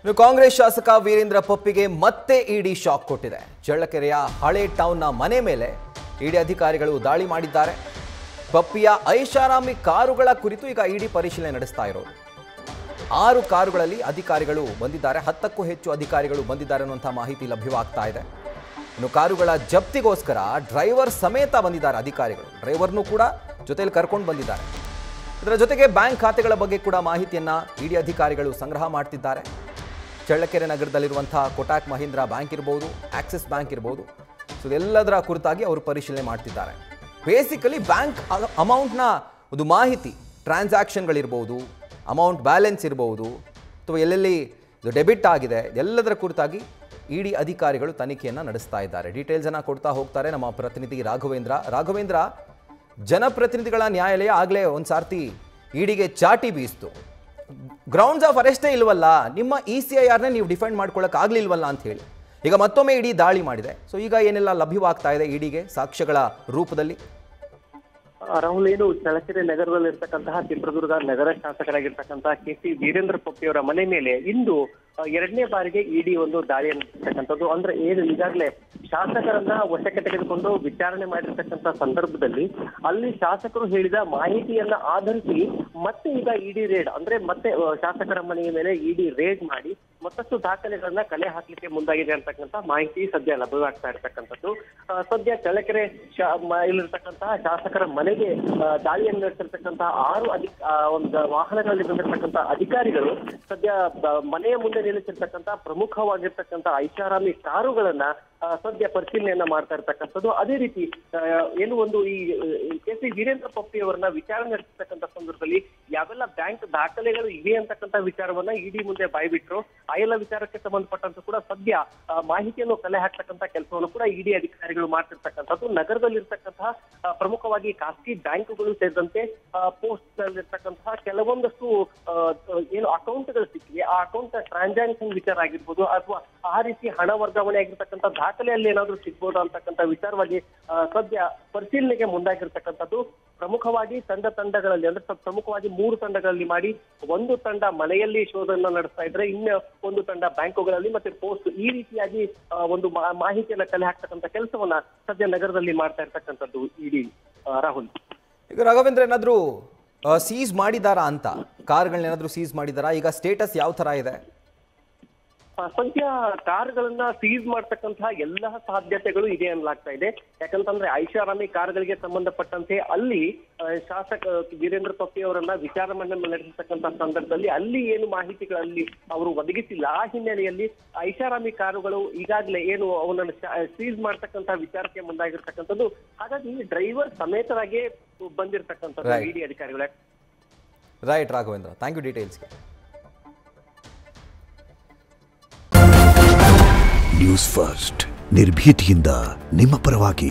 ಇನ್ನು ಕಾಂಗ್ರೆಸ್ ಶಾಸಕ ವೀರೇಂದ್ರ ಪಪ್ಪಿಗೆ ಮತ್ತೆ ಇಡಿ ಶಾಕ್ ಕೊಟ್ಟಿದೆ. ಚಳ್ಳಕೆರೆಯ ಹಳೆ ಟೌನ್ನ ಮನೆ ಮೇಲೆ ಇಡಿ ಅಧಿಕಾರಿಗಳು ದಾಳಿ ಮಾಡಿದ್ದಾರೆ. ಪಪ್ಪಿಯ ಐಷಾರಾಮಿ ಕಾರುಗಳ ಕುರಿತು ಈಗ ಇಡಿ ಪರಿಶೀಲನೆ ನಡೆಸ್ತಾ ಇರೋದು. 6 ಕಾರುಗಳಲ್ಲಿ ಅಧಿಕಾರಿಗಳು ಬಂದಿದ್ದಾರೆ, 10ಕ್ಕೂ ಹೆಚ್ಚು ಅಧಿಕಾರಿಗಳು ಬಂದಿದ್ದಾರೆ ಅನ್ನುವಂಥ ಮಾಹಿತಿ ಲಭ್ಯವಾಗ್ತಾ ಇದೆ. ಇನ್ನು ಕಾರುಗಳ ಜಪ್ತಿಗೋಸ್ಕರ ಡ್ರೈವರ್ ಸಮೇತ ಬಂದಿದ್ದಾರೆ ಅಧಿಕಾರಿಗಳು. ಡ್ರೈವರ್ನೂ ಕೂಡ ಜೊತೆಯಲ್ಲಿ ಕರ್ಕೊಂಡು ಬಂದಿದ್ದಾರೆ. ಇದರ ಜೊತೆಗೆ ಬ್ಯಾಂಕ್ ಖಾತೆಗಳ ಬಗ್ಗೆ ಕೂಡ ಮಾಹಿತಿಯನ್ನು ಇಡಿ ಅಧಿಕಾರಿಗಳು ಸಂಗ್ರಹ ಮಾಡ್ತಿದ್ದಾರೆ. ಚಳ್ಳಕೆರೆ ನಗರದಲ್ಲಿರುವಂಥ ಕೋಟಕ್ ಮಹೀಂದ್ರಾ ಬ್ಯಾಂಕ್ ಇರ್ಬೋದು, ಆಕ್ಸಿಸ್ ಬ್ಯಾಂಕ್ ಇರ್ಬೋದು, ಸೊ ಎಲ್ಲದರ ಕುರಿತಾಗಿ ಅವರು ಪರಿಶೀಲನೆ ಮಾಡ್ತಿದ್ದಾರೆ. ಬೇಸಿಕಲಿ ಬ್ಯಾಂಕ್ ಅಮೌಂಟ್ನ ಒಂದು ಮಾಹಿತಿ, ಟ್ರಾನ್ಸಾಕ್ಷನ್ಗಳಿರ್ಬೋದು, ಅಮೌಂಟ್ ಬ್ಯಾಲೆನ್ಸ್ ಇರ್ಬೋದು, ಅಥವಾ ಎಲ್ಲೆಲ್ಲಿ ಇದು ಡೆಬಿಟ್ ಆಗಿದೆ, ಎಲ್ಲದರ ಕುರಿತಾಗಿ ಇಡಿ ಅಧಿಕಾರಿಗಳು ತನಿಖೆಯನ್ನು ನಡೆಸ್ತಾ ಇದ್ದಾರೆ. ಡೀಟೇಲ್ಸನ್ನು ಕೊಡ್ತಾ ಹೋಗ್ತಾರೆ ನಮ್ಮ ಪ್ರತಿನಿಧಿ ರಾಘವೇಂದ್ರ. ಜನಪ್ರತಿನಿಧಿಗಳ ನ್ಯಾಯಾಲಯ ಆಗಲೇ ಒಂದು ಸಾರ್ತಿ ಇಡಿಗೆ ಚಾಟಿ ಬೀಸ್ತು. ಗ್ರೌಂಡ್ಸ್ ಆಫ್ ಅರೆಸ್ಟೇ ಇಲ್ವಲ್ಲ, ನಿಮ್ಮ ECIRನೇ ನೀವು ಡಿಫೆಂಡ್ ಮಾಡ್ಕೊಳ್ಳೋಕೆ ಆಗಲಿಲ್ವಲ್ಲ ಅಂತ ಹೇಳಿ ಈಗ ಮತ್ತೊಮ್ಮೆ ಇಡಿ ದಾಳಿ ಮಾಡಿದೆ. ಸೊ ಈಗ ಏನೆಲ್ಲ ಲಭ್ಯವಾಗ್ತಾ ಇದೆ ಇಡಿಗೆ ಸಾಕ್ಷ್ಯಗಳ ರೂಪದಲ್ಲಿ? ರಾಹುಲ್, ಏನು ಚಳ್ಳಕೆರೆ ನಗರದಲ್ಲಿರ್ತಕ್ಕಂತಹ ಚಿತ್ರದುರ್ಗ ನಗರ ಶಾಸಕರಾಗಿರ್ತಕ್ಕಂತಹ KC ವೀರೇಂದ್ರ ಪಪ್ಪಿಯವರ ಮನೆ ಮೇಲೆ ಇಂದು 2ನೇ ಬಾರಿಗೆ ಇಡಿ ಒಂದು ದಾಳಿಯನ್ನು ನಡೆಸತಕ್ಕಂಥದ್ದು. ಅಂದ್ರೆ ಏನು ಈಗಾಗಲೇ ಶಾಸಕರನ್ನ ವಶಕ್ಕೆ ತೆಗೆದುಕೊಂಡು ವಿಚಾರಣೆ ಮಾಡಿರ್ತಕ್ಕಂಥ ಸಂದರ್ಭದಲ್ಲಿ ಅಲ್ಲಿ ಶಾಸಕರು ಹೇಳಿದ ಮಾಹಿತಿಯನ್ನ ಆಧರಿಸಿ ಮತ್ತೆ ಈಗ ಇಡಿ ರೇಡ್, ಅಂದ್ರೆ ಮತ್ತೆ ಶಾಸಕರ ಮನೆಯ ಮೇಲೆ ಇಡಿ ರೇಡ್ ಮಾಡಿ ಮತ್ತಷ್ಟು ದಾಖಲೆಗಳನ್ನ ಕಲೆ ಹಾಕ್ಲಿಕ್ಕೆ ಮುಂದಾಗಿದೆ ಅಂತಕ್ಕಂಥ ಮಾಹಿತಿ ಸದ್ಯ ಲಭ್ಯವಾಗ್ತಾ ಇರ್ತಕ್ಕಂಥದ್ದು. ಸದ್ಯ ಚಳ್ಳಕೆರೆ ಇಲ್ಲಿರ್ತಕ್ಕಂತಹ ಶಾಸಕರ ಮನೆಗೆ ದಾಳಿಯನ್ನು ನಡೆಸಿರ್ತಕ್ಕಂತಹ 6 ಒಂದು ವಾಹನಗಳಲ್ಲಿ ಬಂದಿರತಕ್ಕಂಥ ಅಧಿಕಾರಿಗಳು ಸದ್ಯ ಮನೆಯ ಮುಂದೆ ನಿಲ್ಲಿಸಿರ್ತಕ್ಕಂಥ ಪ್ರಮುಖವಾಗಿರ್ತಕ್ಕಂಥ ಐಷಾರಾಮಿ ಕಾರುಗಳನ್ನ ಸದ್ಯ ಪರಿಶೀಲನೆಯನ್ನ ಮಾಡ್ತಾ ಇರ್ತಕ್ಕಂಥದ್ದು. ಅದೇ ರೀತಿ ಏನು ಒಂದು ಈ KC ವೀರೇಂದ್ರ ಪಪ್ಪಿ ಅವರನ್ನ ವಿಚಾರಣೆ ನಡೆಸತಕ್ಕಂಥ ಸಂದರ್ಭದಲ್ಲಿ ಯಾವೆಲ್ಲ ಬ್ಯಾಂಕ್ ದಾಖಲೆಗಳು ಇವೆ ಅಂತಕ್ಕಂಥ ವಿಚಾರವನ್ನ ಇಡಿ ಮುಂದೆ ಬಾಯ್ಬಿಟ್ರು. ಆ ಎಲ್ಲ ವಿಚಾರಕ್ಕೆ ಸಂಬಂಧಪಟ್ಟಂತ ಕೂಡ ಸದ್ಯ ಮಾಹಿತಿಯನ್ನು ಕಲೆ ಹಾಕ್ತಕ್ಕಂಥ ಕೆಲಸವನ್ನು ಕೂಡ ಇಡಿ ಅಧಿಕಾರಿಗಳು ಮಾಡ್ತಿರ್ತಕ್ಕಂಥದ್ದು. ನಗರದಲ್ಲಿರ್ತಕ್ಕಂತಹ ಪ್ರಮುಖವಾಗಿ ಖಾಸಗಿ ಬ್ಯಾಂಕ್ಗಳು ಸೇರಿದಂತೆ ಪೋಸ್ಟ್ ನಲ್ಲಿರ್ತಕ್ಕಂತಹ ಕೆಲವೊಂದಷ್ಟು ಏನು ಅಕೌಂಟ್ಗಳು ಸಿಕ್ಕಿವೆ, ಆ ಅಕೌಂಟ್ ಟ್ರಾನ್ಸಾಕ್ಷನ್ ವಿಚಾರ ಆಗಿರ್ಬೋದು, ಅಥವಾ ಆ ರೀತಿ ಹಣ ವರ್ಗಾವಣೆ ಆಗಿರ್ತಕ್ಕಂಥ ದಾಖಲೆಯಲ್ಲಿ ಏನಾದ್ರೂ ಸಿಗ್ಬೋದಾ ಅಂತಕ್ಕಂಥ ವಿಚಾರವಾಗಿ ಸದ್ಯ ಪರಿಶೀಲನೆಗೆ ಮುಂದಾಗಿರ್ತಕ್ಕಂಥದ್ದು. ಪ್ರಮುಖವಾಗಿ ತಂಡಗಳಲ್ಲಿ ಅಂದ್ರೆ ಪ್ರಮುಖವಾಗಿ 3 ತಂಡಗಳಲ್ಲಿ ಮಾಡಿ, ಒಂದು ತಂಡ ಮನೆಯಲ್ಲಿ ಶೋಧನ ನಡೆಸ್ತಾ ಇದ್ರೆ, ಇನ್ನು ಒಂದು ತಂಡ ಬ್ಯಾಂಕುಗಳಲ್ಲಿ ಮತ್ತೆ ಪೋಸ್ಟ್, ಈ ರೀತಿಯಾಗಿ ಒಂದು ಮಾಹಿತಿಯನ್ನ ಕಲೆ ಹಾಕ್ತಕ್ಕಂಥ ಕೆಲಸವನ್ನ ಸದ್ಯ ನಗರದಲ್ಲಿ ಮಾಡ್ತಾ ಇರ್ತಕ್ಕಂಥದ್ದು ಇಡಿ. ರಾಹುಲ್, ಈಗ ರಾಘವೇಂದ್ರ ಏನಾದ್ರೂ ಸೀಸ್ ಮಾಡಿದಾರಾ ಅಂತ, ಕಾರ್ಗಳನ್ನೇನಾದ್ರೂ ಸೀಸ್ ಮಾಡಿದಾರಾ? ಈಗ ಸ್ಟೇಟಸ್ ಯಾವ ತರ ಇದೆ? ಸದ್ಯ ಕಾರ್ಗಳನ್ನ ಸೀಸ್ ಮಾಡ್ತಕ್ಕಂತಹ ಎಲ್ಲ ಸಾಧ್ಯತೆಗಳು ಇದೆ ಅನ್ನಲಾಗ್ತಾ ಇದೆ. ಯಾಕಂತಂದ್ರೆ ಐಷಾರಾಮಿ ಕಾರ್ಗಳಿಗೆ ಸಂಬಂಧಪಟ್ಟಂತೆ ಅಲ್ಲಿ ಶಾಸಕ ವೀರೇಂದ್ರ ಪಪ್ಪಿ ಅವರನ್ನ ವಿಚಾರಣೆ ನಡೆಸತಕ್ಕಂತಹ ಸಂದರ್ಭದಲ್ಲಿ ಅಲ್ಲಿ ಏನು ಮಾಹಿತಿಗಳಲ್ಲಿ ಅವರು ಒದಗಿಸಿಲ್ಲ. ಆ ಹಿನ್ನೆಲೆಯಲ್ಲಿ ಐಷಾರಾಮಿ ಕಾರುಗಳು ಈಗಾಗಲೇ ಏನು ಅವನನ್ನು ಸೀಸ್ ಮಾಡ್ತಕ್ಕಂಥ ವಿಚಾರಕ್ಕೆ ಮುಂದಾಗಿರ್ತಕ್ಕಂಥದ್ದು. ಹಾಗಾಗಿ ಡ್ರೈವರ್ ಸಮೇತರಾಗಿ ಬಂದಿರತಕ್ಕಂಥದ್ದು ಇಡಿ ಅಧಿಕಾರಿಗಳ. ರೈಟ್ ರಾಘವೇಂದ್ರ, ಥ್ಯಾಂಕ್ ಯು ಡೀಟೇಲ್ಸ್ಗೆ. ನ್ಯೂಸ್ ಫಸ್ಟ್, ನಿರ್ಭೀತಿಯಿಂದ ನಿಮ್ಮ ಪರವಾಗಿ.